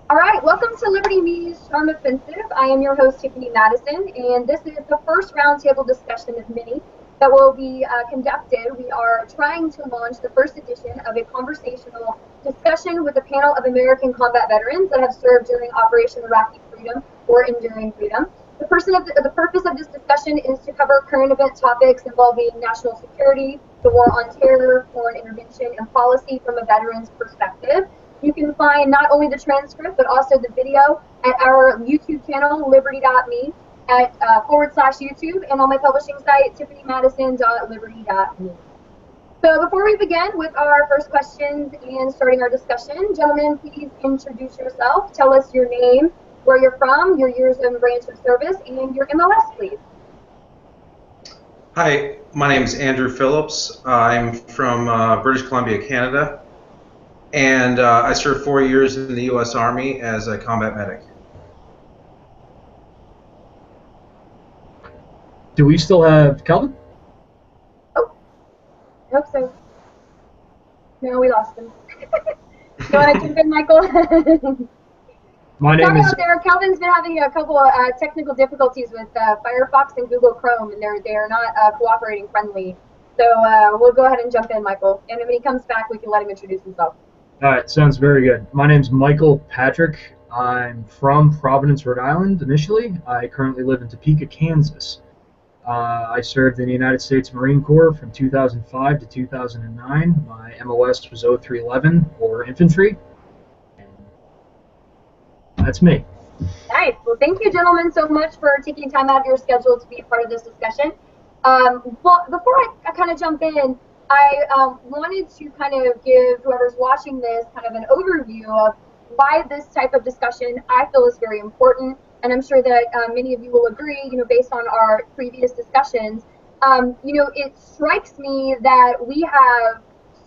All right, welcome to Liberty Media's Charm Offensive. I am your host, Tiffany Madison, and this is the first roundtable discussion of many that will be conducted. We are trying to launch the first edition of a conversational discussion with a panel of American combat veterans that have served during Operation Iraqi Freedom or Enduring Freedom. The purpose of this discussion is to cover current event topics involving national security, the war on terror, foreign intervention, and policy from a veteran's perspective. You can find not only the transcript, but also the video at our YouTube channel, liberty.me, at /YouTube, and on my publishing site, tiffanymadison.liberty.me. So before we begin with our first questions and starting our discussion, gentlemen, please introduce yourself. Tell us your name, where you're from, your years and branch of service, and your MOS, please. Hi, my name is Andrew Phillips. I'm from British Columbia, Canada. And I served 4 years in the U.S. Army as a combat medic. Do we still have Calvin? Oh, I hope so. No, we lost him. You want to jump in, Michael? My name is. There. Calvin's been having a couple of technical difficulties with Firefox and Google Chrome, and they're not cooperating friendly. So we'll go ahead and jump in, Michael. And when he comes back, we can let him introduce himself. All right, sounds very good. My name's Michael Patrick. I'm from Providence, Rhode Island initially. I currently live in Topeka, Kansas. I served in the United States Marine Corps from 2005 to 2009. My MOS was 0311, or infantry. That's me. Nice. Well, thank you, gentlemen, so much for taking time out of your schedule to be a part of this discussion. Well, before I kind of jump in, I wanted to kind of give whoever's watching this kind of an overview of why this type of discussion I feel is very important, and I'm sure that many of you will agree, based on our previous discussions. It strikes me that we have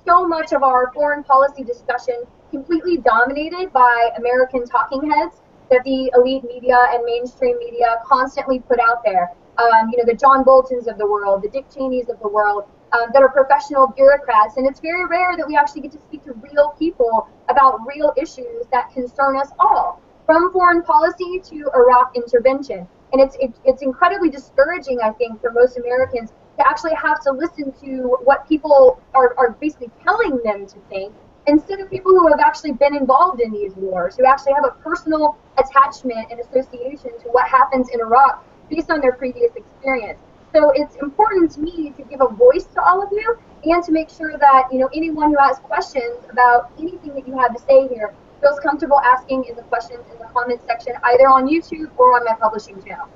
so much of our foreign policy discussion completely dominated by American talking heads that the elite media and mainstream media constantly put out there. The John Boltons of the world, the Dick Cheneys of the world, that are professional bureaucrats, and it's very rare that we actually get to speak to real people about real issues that concern us all, from foreign policy to Iraq intervention. And it's incredibly discouraging, I think, for most Americans to actually have to listen to what people are basically telling them to think, instead of people who have actually been involved in these wars, who actually have a personal attachment and association to what happens in Iraq based on their previous experience. So it's important to me to give a voice to all of you, and to make sure that anyone who has questions about anything that you have to say here feels comfortable asking in the questions in the comments section, either on YouTube or on my publishing channel.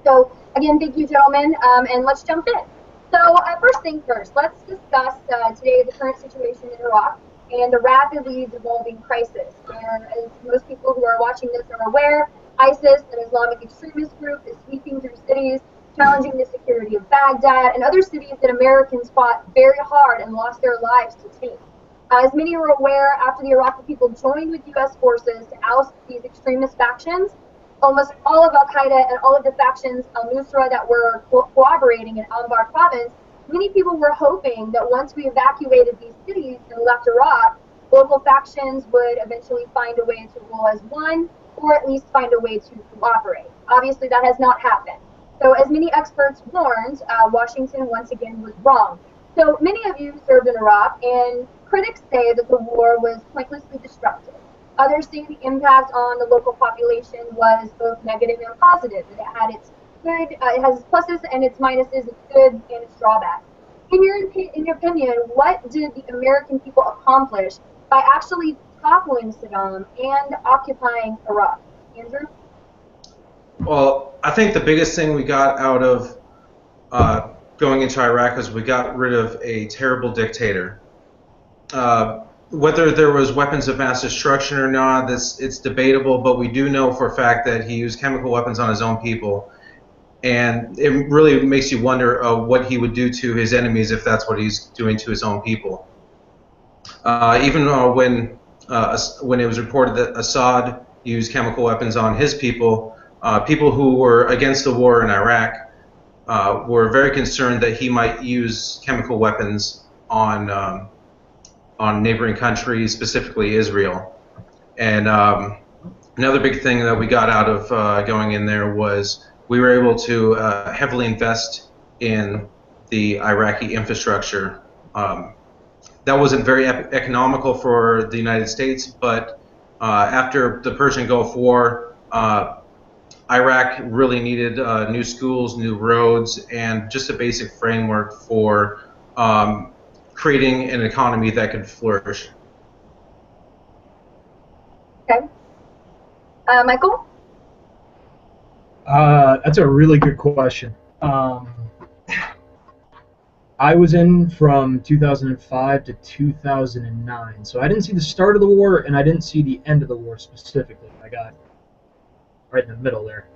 So again, thank you, gentlemen, and let's jump in. So first thing first, let's discuss today the current situation in Iraq and the rapidly devolving crisis, where, as most people who are watching this are aware, ISIS, an Islamic extremist group, is sweeping through cities, challenging the security of Baghdad and other cities that Americans fought very hard and lost their lives to take. As many are aware, after the Iraqi people joined with U.S. forces to oust these extremist factions, almost all of Al-Qaeda and all of the factions al-Nusra that were cooperating in Anbar province, many people were hoping that once we evacuated these cities and left Iraq, local factions would eventually find a way to rule as one, or at least find a way to cooperate. Obviously, that has not happened. So as many experts warned, Washington once again was wrong. So many of you served in Iraq, and critics say that the war was pointlessly destructive. Others say the impact on the local population was both negative and positive. It had its good, it has its pluses and its minuses, its good and its drawbacks. In your opinion, what did the American people accomplish by actually toppling Saddam and occupying Iraq? Andrew? Well, I think the biggest thing we got out of going into Iraq was we got rid of a terrible dictator. Whether there was weapons of mass destruction or not, it's debatable, but we do know for a fact that he used chemical weapons on his own people. And it really makes you wonder what he would do to his enemies if that's what he's doing to his own people. Even when it was reported that Assad used chemical weapons on his people, people who were against the war in Iraq were very concerned that he might use chemical weapons on on neighboring countries, specifically Israel. And another big thing that we got out of going in there was we were able to heavily invest in the Iraqi infrastructure. That wasn't very economical for the United States, but after the Persian Gulf War, Iraq really needed new schools, new roads, and just a basic framework for creating an economy that could flourish. Okay. Michael? That's a really good question. I was in from 2005 to 2009, so I didn't see the start of the war, and I didn't see the end of the war specifically. I got right in the middle there.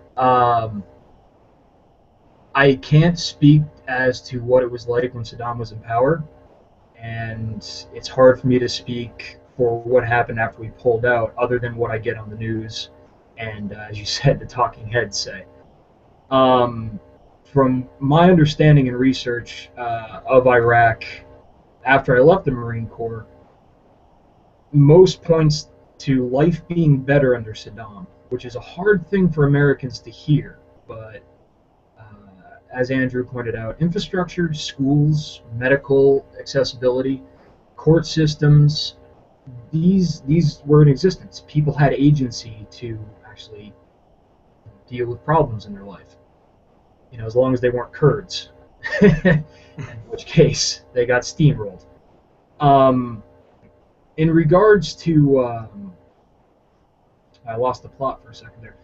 I can't speak as to what it was like when Saddam was in power, and it's hard for me to speak for what happened after we pulled out, other than what I get on the news, and as you said, the talking heads say. From my understanding and research of Iraq, after I left the Marine Corps, most points to life being better under Saddam, which is a hard thing for Americans to hear, but as Andrew pointed out, infrastructure, schools, medical accessibility, court systems, these were in existence. People had agency to actually deal with problems in their life. You know, as long as they weren't Kurds, in which case they got steamrolled. In regards to, I lost the plot for a second there.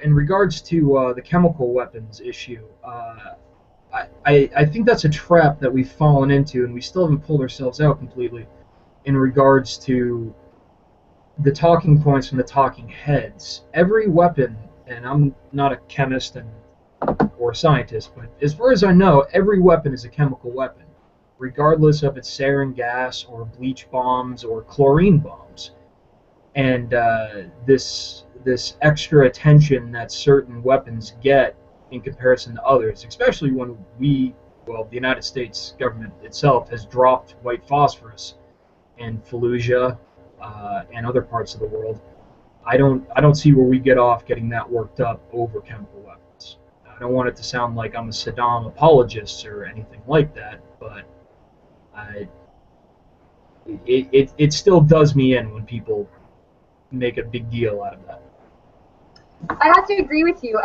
In regards to the chemical weapons issue, I think that's a trap that we've fallen into, and we still haven't pulled ourselves out completely. In regards to the talking points from the talking heads, every weapon, and I'm not a chemist or a scientist, but as far as I know, every weapon is a chemical weapon, regardless of its sarin gas or bleach bombs or chlorine bombs. And this extra attention that certain weapons get in comparison to others, especially when the United States government itself has dropped white phosphorus in Fallujah and other parts of the world, I don't see where we get off getting that worked up over chemical weapons. I don't want it to sound like I'm a Saddam apologist or anything like that, but it still does me in when people make a big deal out of that. I have to agree with you.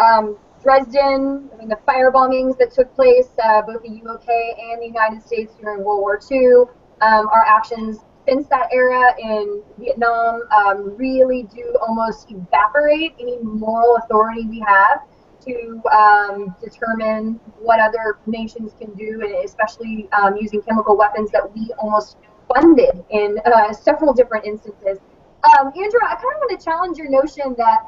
Dresden, I mean, the fire bombings that took place, both the UK and the United States during World War II, our actions since that era in Vietnam really do almost evaporate any moral authority we have to determine what other nations can do, and especially using chemical weapons that we almost funded in several different instances. Andrew, I kind of want to challenge your notion that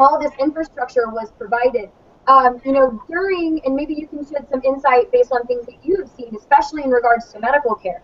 all this infrastructure was provided. During, and maybe you can shed some insight based on things that you have seen, especially in regards to medical care.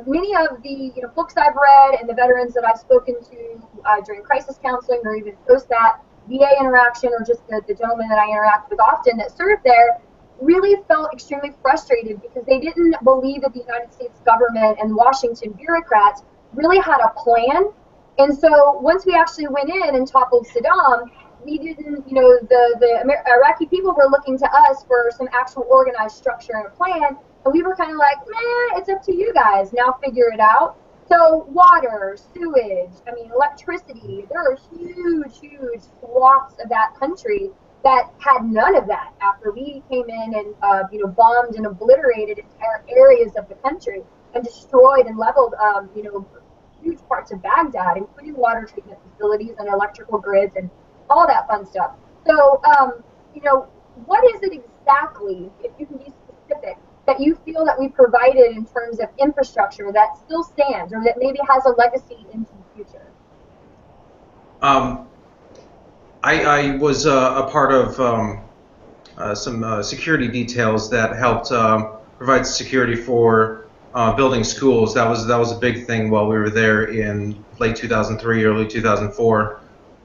Many of the books I've read and the veterans that I've spoken to during crisis counseling or even post that VA interaction, or just the gentlemen that I interact with often that served there, really felt extremely frustrated because they didn't believe that the United States government and Washington bureaucrats really had a plan. And so once we actually went in and toppled Saddam, we didn't, the Iraqi people were looking to us for some actual organized structure and a plan. And we were kind of like, man, it's up to you guys. Now figure it out. So water, sewage, electricity, there are huge, huge swaths of that country that had none of that after we came in and, bombed and obliterated entire areas of the country and destroyed and leveled, huge parts of Baghdad, including water treatment facilities and electrical grids and all that fun stuff. So, what is it exactly, if you can be specific, that you feel that we provided in terms of infrastructure that still stands or that maybe has a legacy into the future? I was a part of some security details that helped provide security for building schools. That was a big thing while we were there in late 2003, early 2004.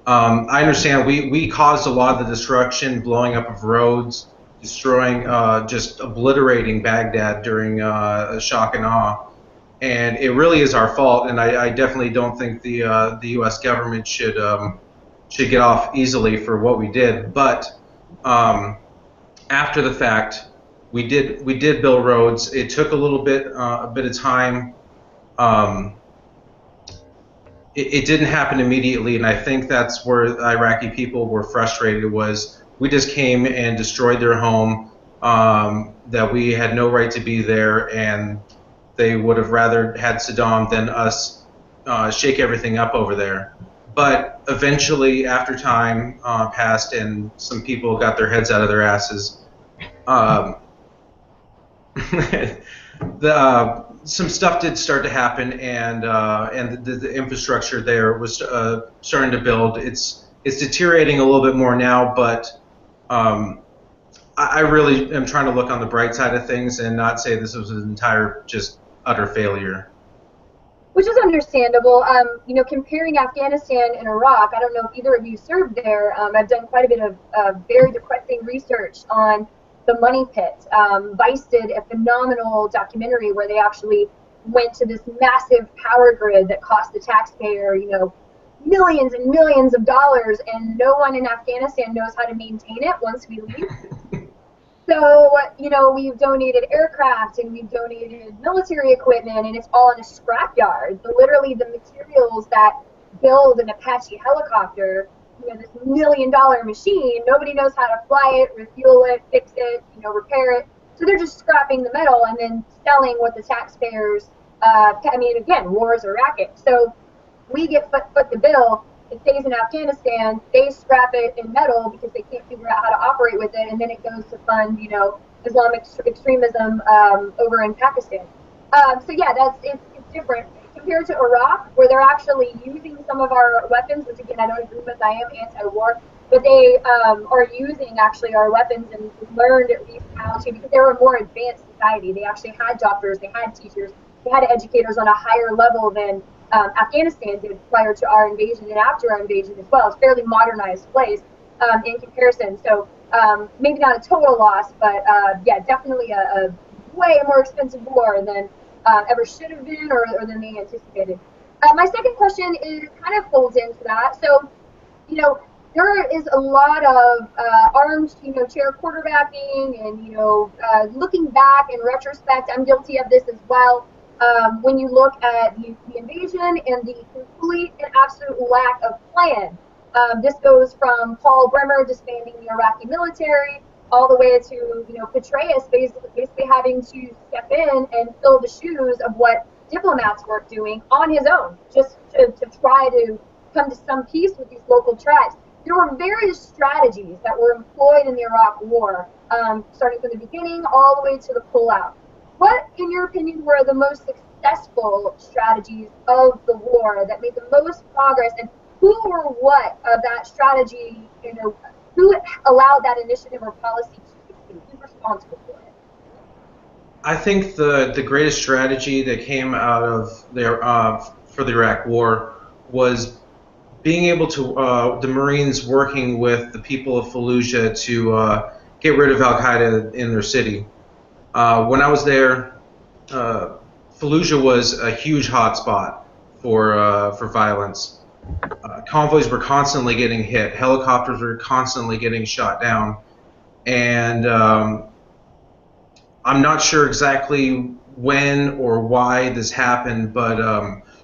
I understand we caused a lot of the destruction, blowing up of roads, destroying, just obliterating Baghdad during shock and awe. and it really is our fault. And I definitely don't think the U.S. government should get off easily for what we did. But after the fact, we did build roads. It took a little bit a bit of time. Um, it didn't happen immediately, and I think that's where the Iraqi people were frustrated. Was we just came and destroyed their home, that we had no right to be there, and they would have rather had Saddam than us shake everything up over there. But eventually, after time passed and some people got their heads out of their asses, um, some stuff did start to happen, and the infrastructure there was starting to build. It's deteriorating a little bit more now, but I really am trying to look on the bright side of things and not say this was an entire just utter failure. Which is understandable. You know, comparing Afghanistan and Iraq, I don't know if either of you served there. I've done quite a bit of very depressing research on the money pit. Vice did a phenomenal documentary where they actually went to this massive power grid that cost the taxpayer, you know, millions and millions of dollars, and no one in Afghanistan knows how to maintain it once we leave. So, you know, we've donated aircraft and we've donated military equipment, and it's all in a scrapyard. So literally the materials that build an Apache helicopter, you know, this $1 million machine, nobody knows how to fly it, refuel it, fix it, you know, repair it. So they're just scrapping the metal and then selling what the taxpayers, I mean, again, war is a racket. So we get foot the bill. It stays in Afghanistan, they scrap it in metal because they can't figure out how to operate with it, and then it goes to fund, you know, Islamic extremism over in Pakistan. So yeah, it's different compared to Iraq, where they're actually using some of our weapons, which again I don't agree with. I am anti-war, but they are using actually our weapons and learned at least how to, because they were a more advanced society. They actually had doctors, they had teachers, they had educators on a higher level than Afghanistan did prior to our invasion and after our invasion as well. It's a fairly modernized place in comparison. So maybe not a total loss, but yeah, definitely a way more expensive war than ever should have been or than they anticipated. My second question is kind of folds into that. So, you know, there is a lot of armed, you know, chair quarterbacking, and, you know, looking back in retrospect, I'm guilty of this as well. When you look at the invasion and the complete and absolute lack of plan. This goes from Paul Bremer disbanding the Iraqi military all the way to, you know, Petraeus basically having to step in and fill the shoes of what diplomats were doing on his own, just to try to come to some peace with these local tribes. There were various strategies that were employed in the Iraq War, starting from the beginning all the way to the pullout. What, in your opinion, were the most successful strategies of the war that made the most progress, and who or what of that strategy, you know, who allowed that initiative or policy to succeed? Who's responsible for it? I think the greatest strategy that came out of their for the Iraq War was being able to the Marines working with the people of Fallujah to get rid of Al Qaeda in their city. When I was there, Fallujah was a huge hotspot for violence. Convoys were constantly getting hit. Helicopters were constantly getting shot down. And I'm not sure exactly when or why this happened, but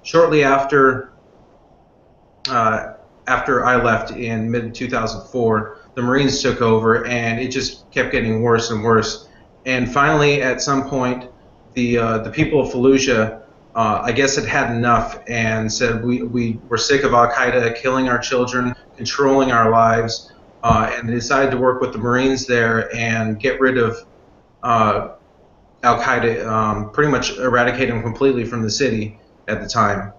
shortly after I left in mid-2004, the Marines took over, and it just kept getting worse and worse. And finally, at some point, the people of Fallujah, I guess, had enough and said, we were sick of Al Qaeda killing our children, controlling our lives, and they decided to work with the Marines there and get rid of Al Qaeda, pretty much eradicate them completely from the city at the time.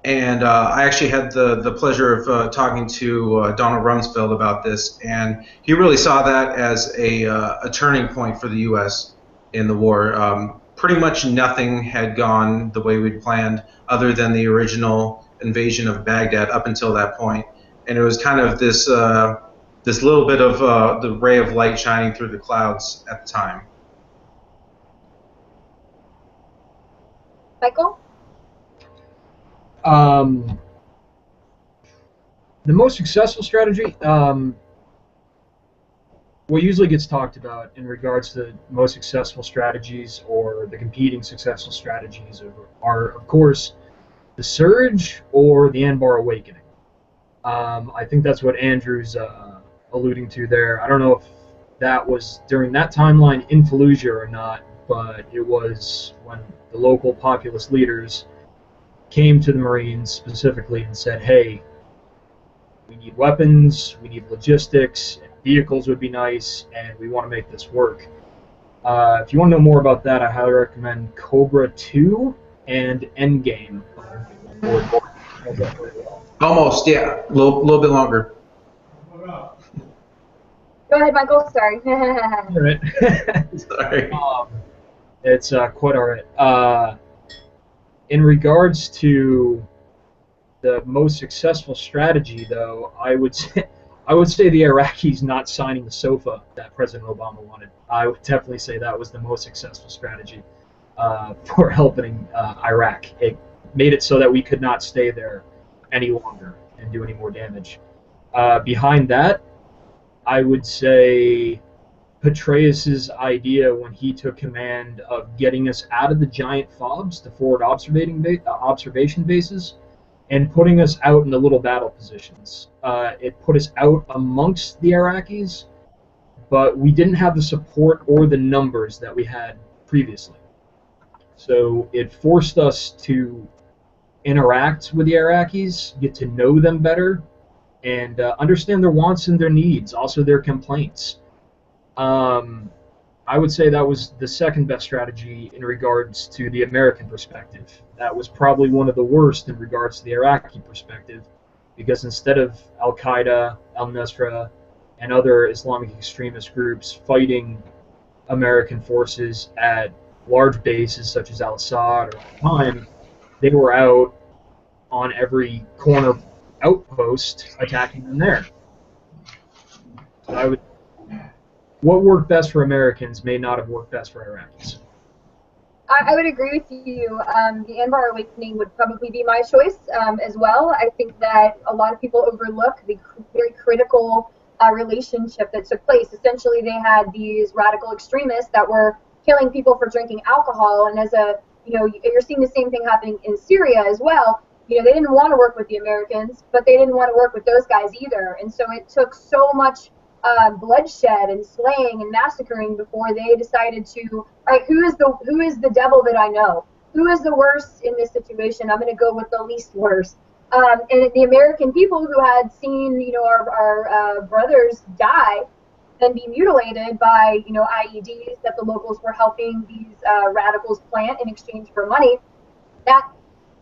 And I actually had the pleasure of talking to Donald Rumsfeld about this, and he really saw that as a turning point for the U.S. in the war. Pretty much nothing had gone the way we'd planned, other than the original invasion of Baghdad up until that point, and it was kind of this little bit of the ray of light shining through the clouds at the time. Michael? The most successful strategy, what usually gets talked about in regards to the most successful strategies or the competing successful strategies are of course, the Surge or the Anbar Awakening. I think that's what Andrew's alluding to there. I don't know if that was during that timeline in Fallujah or not, but it was when the local populist leaders came to the Marines specifically and said, hey, we need weapons, we need logistics, and vehicles would be nice, and we want to make this work. If you want to know more about that, I highly recommend Cobra 2 and Endgame. Almost, yeah. A little bit longer. Go ahead, Michael. Sorry. All right. Sorry. It's quite all right. In regards to the most successful strategy, though, I would say the Iraqis not signing the SOFA that President Obama wanted. I would definitely say that was the most successful strategy for helping Iraq. It made it so that we could not stay there any longer and do any more damage. Behind that, I would say Petraeus's idea when he took command of getting us out of the giant FOBs, the forward observation bases, and putting us out in the little battle positions. It put us out amongst the Iraqis, but we didn't have the support or the numbers that we had previously. So it forced us to interact with the Iraqis, get to know them better, and understand their wants and their needs, also their complaints. I would say that was the second best strategy in regards to the American perspective. That was probably one of the worst in regards to the Iraqi perspective, because instead of Al-Qaeda, al-Nusra, and other Islamic extremist groups fighting American forces at large bases such as Al-Assad or Al-Qaim, they were out on every corner outpost attacking them there. So what worked best for Americans may not have worked best for Iraqis. I would agree with you. The Anbar Awakening would probably be my choice as well. I think that a lot of people overlook the very critical relationship that took place. Essentially, they had these radical extremists that were killing people for drinking alcohol, and you're seeing the same thing happening in Syria as well. They didn't want to work with the Americans, but they didn't want to work with those guys either. And so it took so much bloodshed and slaying and massacring before they decided to, all right, who is the devil that I know? Who is the worst in this situation? I'm going to go with the least worst. And the American people who had seen, our brothers die and be mutilated by, IEDs that the locals were helping these radicals plant in exchange for money, that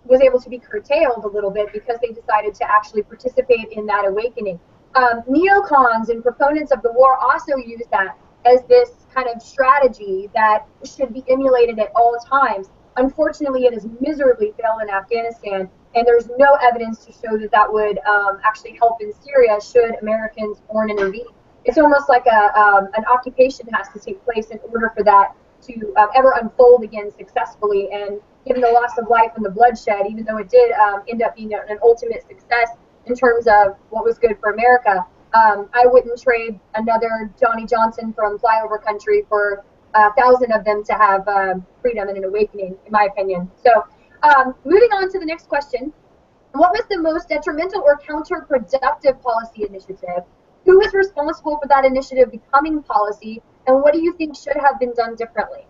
was able to be curtailed a little bit because they decided to actually participate in that awakening. Neocons and proponents of the war also use that as this kind of strategy that should be emulated at all times. Unfortunately, it has miserably failed in Afghanistan, and there's no evidence to show that that would actually help in Syria should Americans foreign intervene. It's almost like an occupation has to take place in order for that to ever unfold again successfully. And given the loss of life and the bloodshed, even though it did end up being an ultimate success in terms of what was good for America, I wouldn't trade another Johnny Johnson from flyover country for 1,000 of them to have freedom and an awakening, in my opinion. So moving on to the next question. What was the most detrimental or counterproductive policy initiative? Who was responsible for that initiative becoming policy, and what do you think should have been done differently?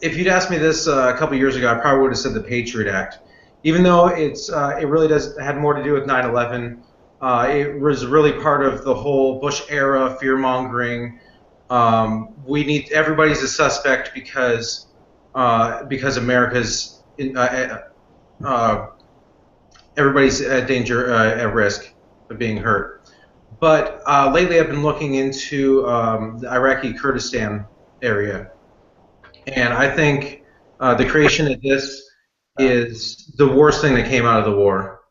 If you'd asked me this a couple years ago, I probably would have said the Patriot Act. Even though it really had more to do with 9/11, it was really part of the whole Bush era fear-mongering. Everybody's a suspect because America's everybody's at danger, at risk of being hurt. But lately I've been looking into the Iraqi Kurdistan area, and I think the creation of this is the worst thing that came out of the war.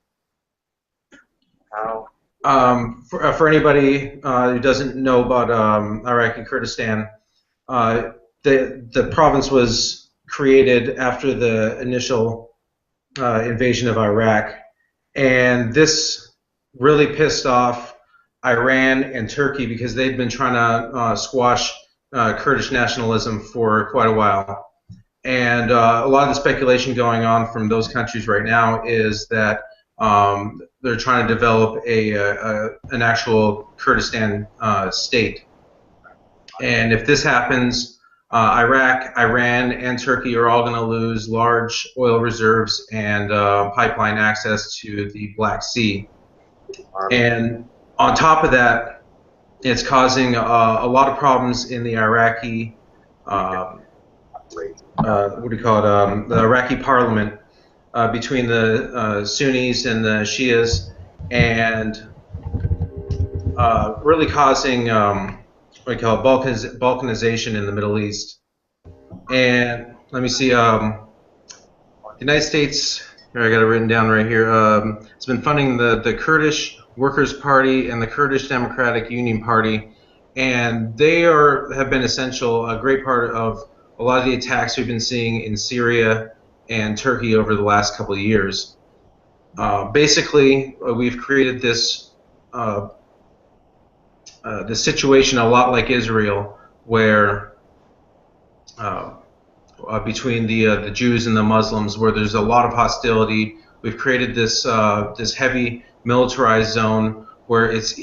How? For anybody who doesn't know about Iraqi Kurdistan, the province was created after the initial invasion of Iraq. And this really pissed off Iran and Turkey because they've been trying to squash Kurdish nationalism for quite a while. And a lot of the speculation going on from those countries right now is that they're trying to develop an actual Kurdistan state. And if this happens, Iraq, Iran, and Turkey are all going to lose large oil reserves and pipeline access to the Black Sea. And on top of that, it's causing a lot of problems in the Iraqi, what do you call it, the Iraqi parliament between the Sunnis and the Shias, and really causing what we call balkanization in the Middle East. And let me see, the United States, here I got it written down right here, has been funding the Kurdish Workers' Party and the Kurdish Democratic Union Party, and they have been essential, a great part of a lot of the attacks we've been seeing in Syria and Turkey over the last couple of years. Basically, we've created this situation a lot like Israel, where between the Jews and the Muslims, where there's a lot of hostility. We've created this this heavy militarized zone where it's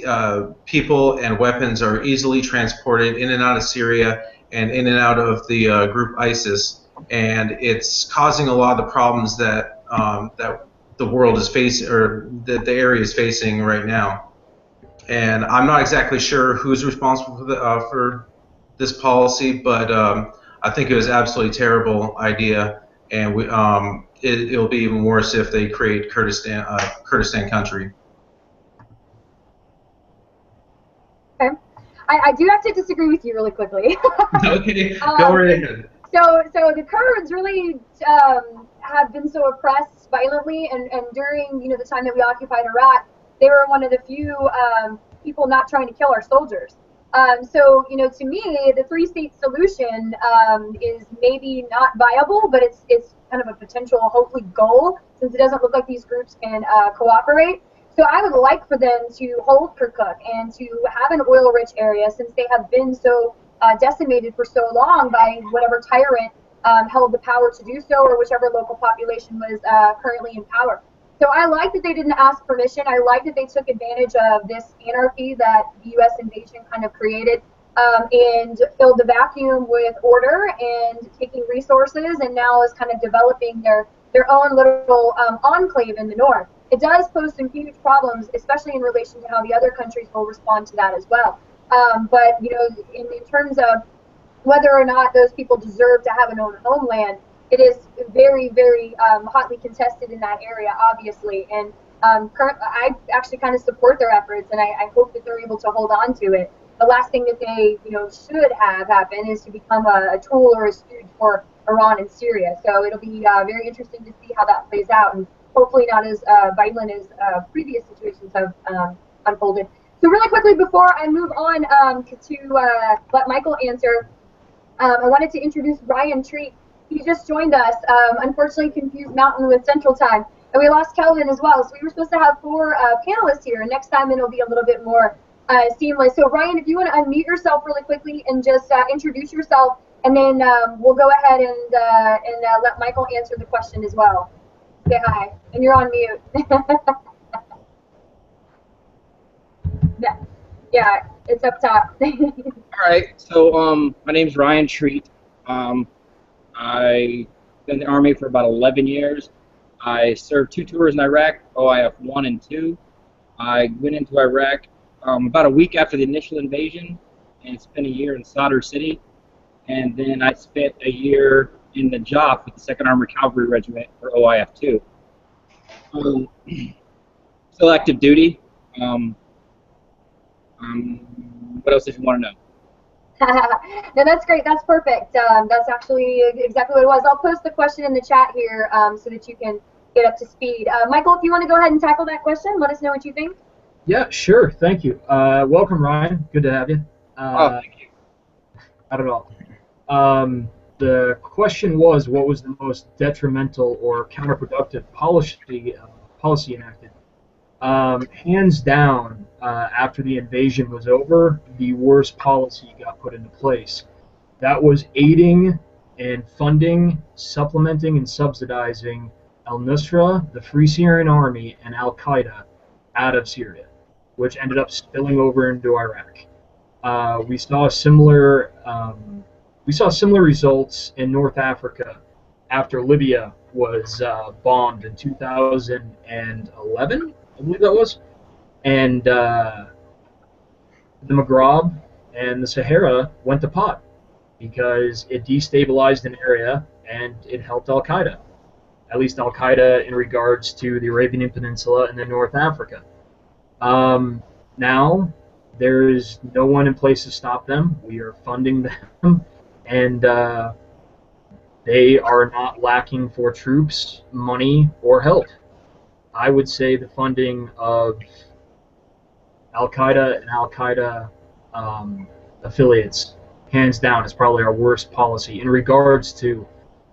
people and weapons are easily transported in and out of Syria and in and out of the group ISIS, and it's causing a lot of the problems that that the world is facing, or that the area is facing right now. And I'm not exactly sure who's responsible for this policy, but I think it was an absolutely terrible idea, and it'll be even worse if they create Kurdistan country. Okay. I do have to disagree with you really quickly. Okay, go right ahead. So the Kurds really have been so oppressed violently, and during the time that we occupied Iraq, they were one of the few people not trying to kill our soldiers. So to me, the three-state solution is maybe not viable, but it's kind of a potential, hopefully, goal, since it doesn't look like these groups can cooperate. So I would like for them to hold Kirkuk and to have an oil-rich area, since they have been so decimated for so long by whatever tyrant held the power to do so, or whichever local population was currently in power. So I like that they didn't ask permission. I like that they took advantage of this anarchy that the U.S. invasion kind of created, and filled the vacuum with order and taking resources, and now is kind of developing their own little enclave in the north. It does pose some huge problems, especially in relation to how the other countries will respond to that as well. But in terms of whether or not those people deserve to have an own homeland, it is very, very hotly contested in that area, obviously. And I actually kind of support their efforts, and I hope that they're able to hold on to it. The last thing that they should have happen is to become a tool or a stooge for Iran and Syria. So it'll be very interesting to see how that plays out, and hopefully not as violent as previous situations have unfolded. So really quickly, before I move on to let Michael answer, I wanted to introduce Ryan Treat. He just joined us. Unfortunately, confused Mountain with Central Time. And we lost Kelvin as well. So we were supposed to have 4 panelists here. And next time it'll be a little bit more seamless. So Ryan, if you want to unmute yourself really quickly and just introduce yourself, and then we'll go ahead and let Michael answer the question as well. Say hi. And you're on mute. Yeah, it's up top. All right. So my name's Ryan Treat. I've been in the Army for about 11 years. I served 2 tours in Iraq, OIF 1 and 2. I went into Iraq about a week after the initial invasion and spent a year in Sadr City. And then I spent a year in the Najaf with the 2nd Armored Cavalry Regiment for OIF 2. Still active duty. What else did you want to know? No, that's great. That's perfect. That's actually exactly what it was. I'll post the question in the chat here so that you can get up to speed. Michael, if you want to go ahead and tackle that question, let us know what you think. Yeah, sure. Thank you. Welcome, Ryan. Good to have you. Thank you. Not at all. The question was, what was the most detrimental or counterproductive policy enacted? Hands down, after the invasion was over, the worst policy got put into place. That was aiding and funding, supplementing, and subsidizing al-Nusra, the Free Syrian Army, and al-Qaeda out of Syria, which ended up spilling over into Iraq. We saw similar results in North Africa after Libya was bombed in 2011, I believe that was, and the Maghreb and the Sahara went to pot because it destabilized an area and it helped Al Qaeda, at least Al Qaeda in regards to the Arabian Peninsula and then North Africa. Now there is no one in place to stop them. We are funding them, and they are not lacking for troops, money, or help. I would say the funding of Al Qaeda and Al Qaeda affiliates, hands down, is probably our worst policy in regards to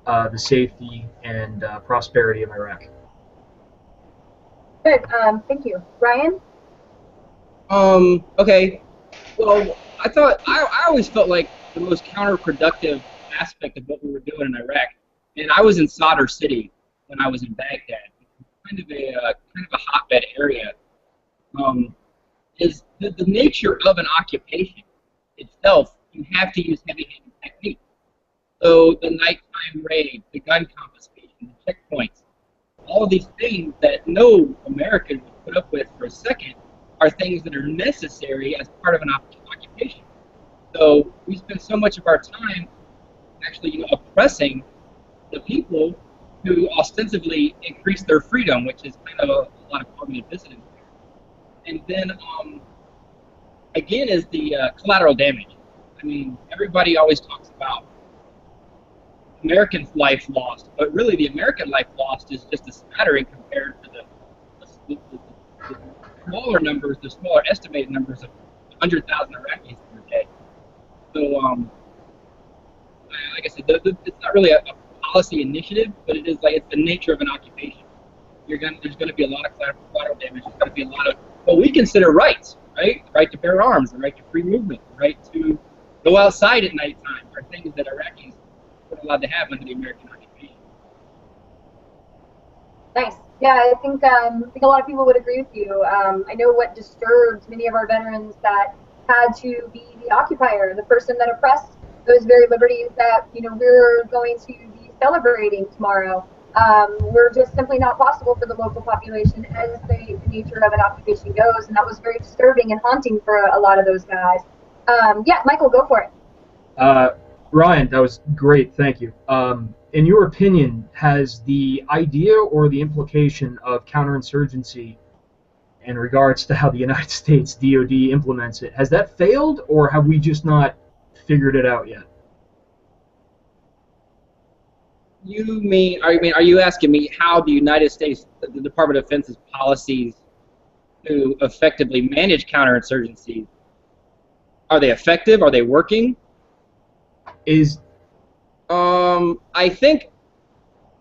the safety and prosperity of Iraq. Good. Thank you. Ryan? Okay. Well, I always felt like the most counterproductive aspect of what we were doing in Iraq, and I was in Sadr City when I was in Baghdad, kind of a hotbed area, is the nature of an occupation itself. You have to use heavy-handed technique. So the nighttime raid, the gun confiscation, the checkpoints, all of these things that no American would put up with for a second are things that are necessary as part of an occupation. So we spend so much of our time actually, oppressing the people who ostensibly increase their freedom, which is kind of a lot of cognitive dissonance. And then, again, is the collateral damage. I mean, everybody always talks about American life lost, but really the American life lost is just a smattering compared to the smaller numbers, the smaller estimated numbers of 100,000 Iraqis per day. So, like I said, it's not really a policy initiative, but it is like it's the nature of an occupation. There's going to be a lot of collateral damage. There's going to be a lot of what we consider rights, right? The right to bear arms, the right to free movement, the right to go outside at nighttime, are things that Iraqis weren't allowed to have under the American occupation. Nice. Yeah, I think a lot of people would agree with you. I know what disturbed many of our veterans that had to be the occupier, the person that oppressed those very liberties that we're going to be celebrating tomorrow. Were just simply not possible for the local population as the nature of an occupation goes, and that was very disturbing and haunting for a lot of those guys. Yeah, Michael, go for it. Ryan, that was great, thank you. In your opinion, has the idea or the implication of counterinsurgency in regards to how the United States DoD implements it, has that failed, or have we just not figured it out yet? Are you asking me how the United States, the Department of Defense's policies to effectively manage counterinsurgency, are they effective? Are they working? I think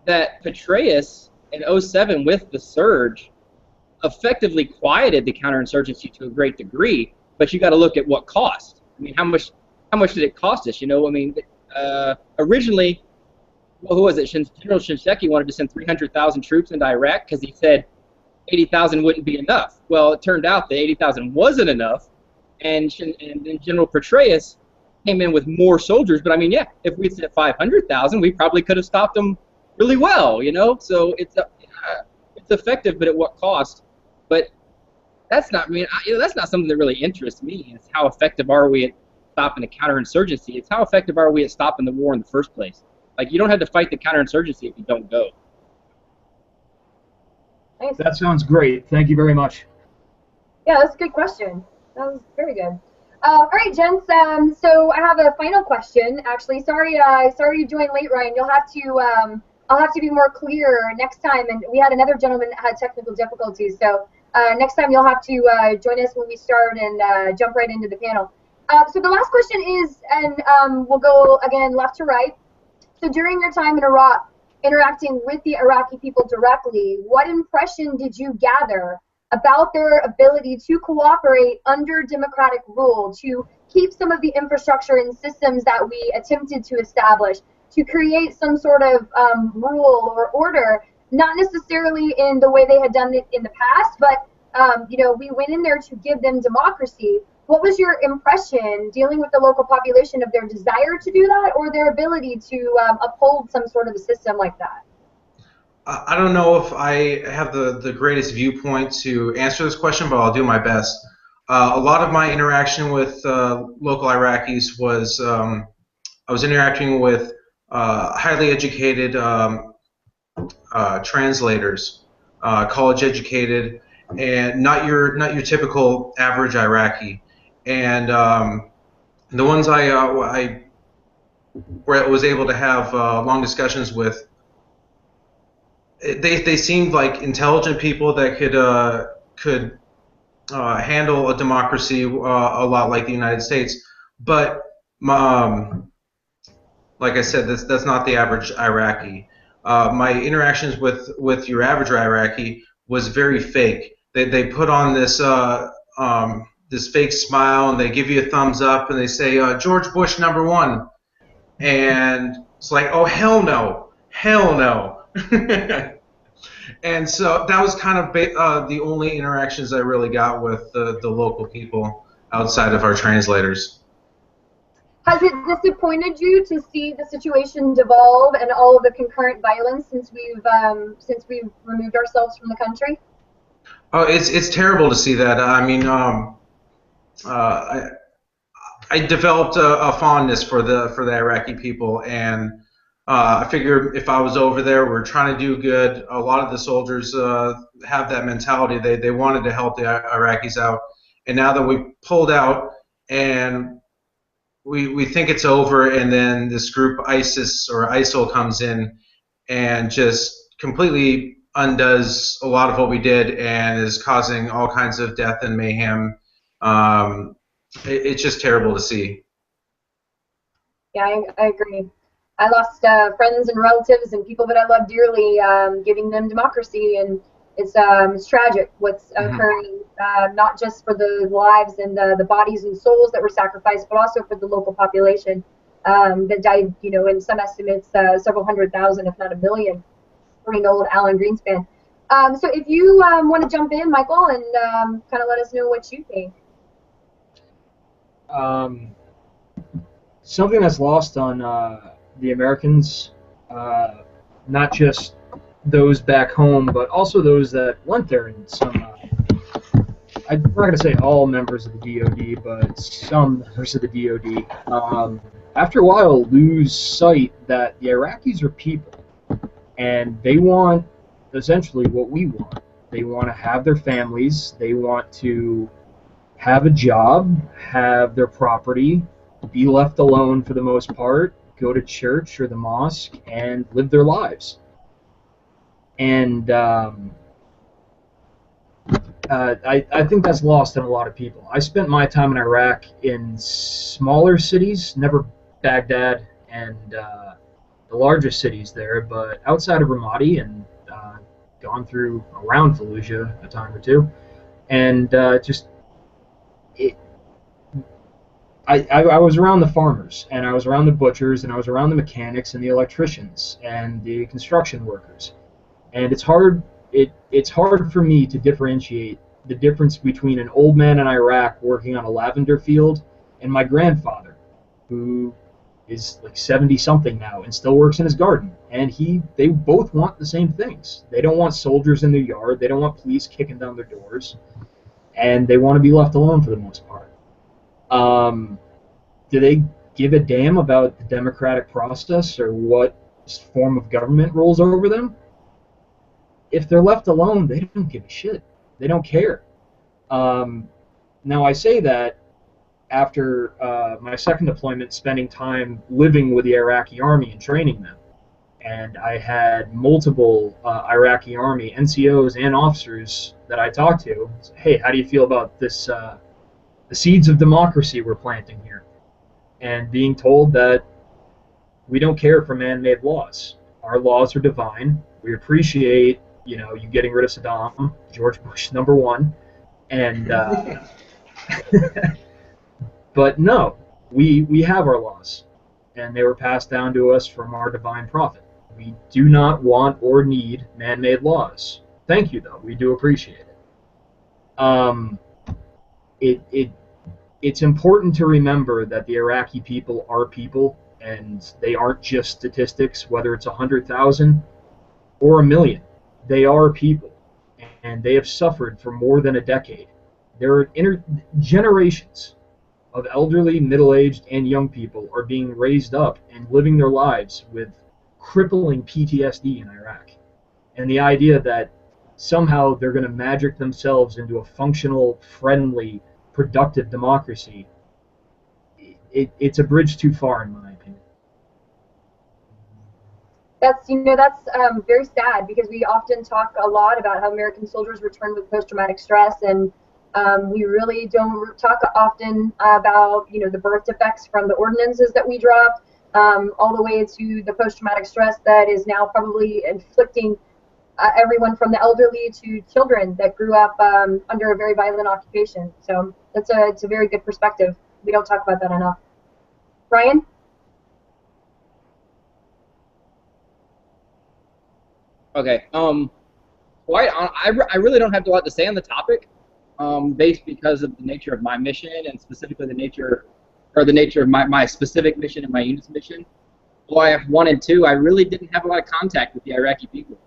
that Petraeus in 2007 with the surge effectively quieted the counterinsurgency to a great degree, but you got to look at what cost. I mean, how much did it cost us? Originally, who was it? General Shinseki wanted to send 300,000 troops into Iraq because he said 80,000 wouldn't be enough. Well, it turned out that 80,000 wasn't enough, and then General Petraeus came in with more soldiers. But I mean, yeah, if we'd sent 500,000, we probably could have stopped them really well, So it's effective, but at what cost? But that's not. That's not something that really interests me. It's how effective are we at stopping a counterinsurgency? It's how effective are we at stopping the war in the first place? Like, you don't have to fight the counterinsurgency if you don't go. That sounds great. Thank you very much. Yeah, that's a good question. That was very good. All right, gents. So I have a final question. Actually, sorry you joined late, Ryan. You'll have to. I'll have to be more clear next time. And we had another gentleman that had technical difficulties. So next time you'll have to join us when we start and jump right into the panel. So the last question is, and we'll go again left to right. So during your time in Iraq, interacting with the Iraqi people directly, what impression did you gather about their ability to cooperate under democratic rule, to keep some of the infrastructure and systems that we attempted to establish, to create some sort of rule or order, not necessarily in the way they had done it in the past, but we went in there to give them democracy. What was your impression dealing with the local population of their desire to do that, or their ability to uphold some sort of a system like that? I don't know if I have the greatest viewpoint to answer this question, but I'll do my best. A lot of my interaction with local Iraqis was I was interacting with highly educated translators, college educated, and not your typical average Iraqi. And the ones I was able to have long discussions with, they seemed like intelligent people that could handle a democracy a lot like the United States. But like I said, that's not the average Iraqi. My interactions with your average Iraqi was very fake. They put on this this fake smile, and they give you a thumbs up, and they say George Bush #1, and it's like, oh hell no, hell no. And so that was kind of the only interactions I really got with the local people outside of our translators. Has it disappointed you to see the situation devolve and all of the concurrent violence since we've removed ourselves from the country? Oh, it's terrible to see that. I mean, I developed a fondness for the Iraqi people, and I figured if I was over there, we're trying to do good. A lot of the soldiers have that mentality. They wanted to help the Iraqis out, and now that we pulled out and we think it's over, and then this group ISIS or ISIL comes in and just completely undoes a lot of what we did and is causing all kinds of death and mayhem. It's just terrible to see. Yeah, I agree. I lost friends and relatives and people that I love dearly, giving them democracy, and it's tragic what's occurring, not just for the lives and the bodies and souls that were sacrificed, but also for the local population that died, in some estimates, several 100,000, if not 1 million, according to old Alan Greenspan. So if you want to jump in, Michael, and kind of let us know what you think. Something that's lost on the Americans, not just those back home, but also those that went there, and some, I'm not going to say all members of the DoD, but some members of the DoD, after a while lose sight that the Iraqis are people, and they want essentially what we want. They want to have their families, they want to have a job, have their property, be left alone for the most part, go to church or the mosque, and live their lives. And I think that's lost on a lot of people. I spent my time in Iraq in smaller cities, never Baghdad and the largest cities there, but outside of Ramadi, and gone through around Fallujah a time or two, and I was around the farmers, and I was around the butchers, and I was around the mechanics and the electricians and the construction workers. And it's hard for me to differentiate the difference between an old man in Iraq working on a lavender field and my grandfather, who is like 70-something now and still works in his garden. And they both want the same things. They don't want soldiers in their yard. They don't want police kicking down their doors. And they want to be left alone for the most part. Do they give a damn about the democratic process or what form of government rules over them? If they're left alone, they don't give a shit. They don't care. Now, I say that after my second deployment, spending time living with the Iraqi army and training them. And I had multiple Iraqi army NCOs and officers that I talked to. Hey, how do you feel about this, the seeds of democracy we're planting here? And being told that We don't care for man-made laws. Our laws are divine. We appreciate, you getting rid of Saddam, George Bush #1, and but no, we have our laws, and they were passed down to us from our divine prophet. We do not want or need man-made laws. Thank you, though. We do appreciate it. It's important to remember that the Iraqi people are people, and they aren't just statistics, whether it's 100,000 or 1 million. They are people, and they have suffered for more than a decade. There are generations of elderly, middle-aged, and young people are being raised up and living their lives with crippling PTSD in Iraq. And the idea that somehow they're going to magic themselves into a functional, friendly, productive democracy, it's a bridge too far, in my opinion. That's very sad, because we often talk a lot about how American soldiers return with post-traumatic stress, and we really don't talk often about the birth defects from the ordinances that we dropped, all the way to the post-traumatic stress that is now probably inflicting everyone from the elderly to children that grew up under a very violent occupation. So it's a very good perspective. We don't talk about that enough. Ryan? Okay. Well, I really don't have a lot to say on the topic, based because of the nature of my mission, and specifically the nature of my specific mission and my unit's mission. OIF 1 and 2, I really didn't have a lot of contact with the Iraqi people,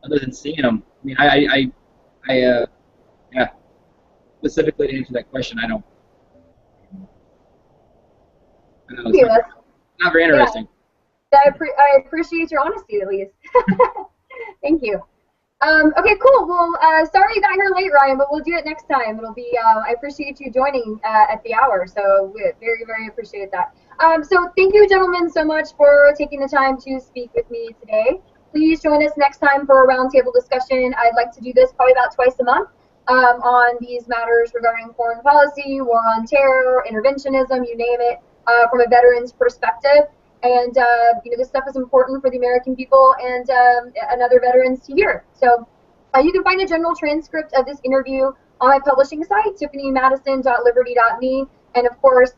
other than seeing them. I mean, yeah. Specifically to answer that question, I don't. It's not very interesting. Yeah. I appreciate your honesty, at least. Thank you. Okay, cool. Well, sorry you got here late, Ryan, but we'll do it next time. It'll be. I appreciate you joining at the hour, so we very, very appreciate that. So thank you, gentlemen, so much for taking the time to speak with me today. Please join us next time for a roundtable discussion. I'd like to do this probably about twice a month on these matters regarding foreign policy, war on terror, interventionism, you name it, from a veteran's perspective. And this stuff is important for the American people and other veterans to hear. So you can find a general transcript of this interview on my publishing site, tiffanymadison.liberty.me. And of course,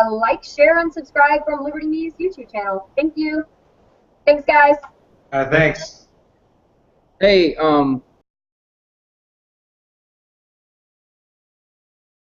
like, share, and subscribe from Liberty Me's YouTube channel. Thank you. Thanks, guys. Thanks. Hey,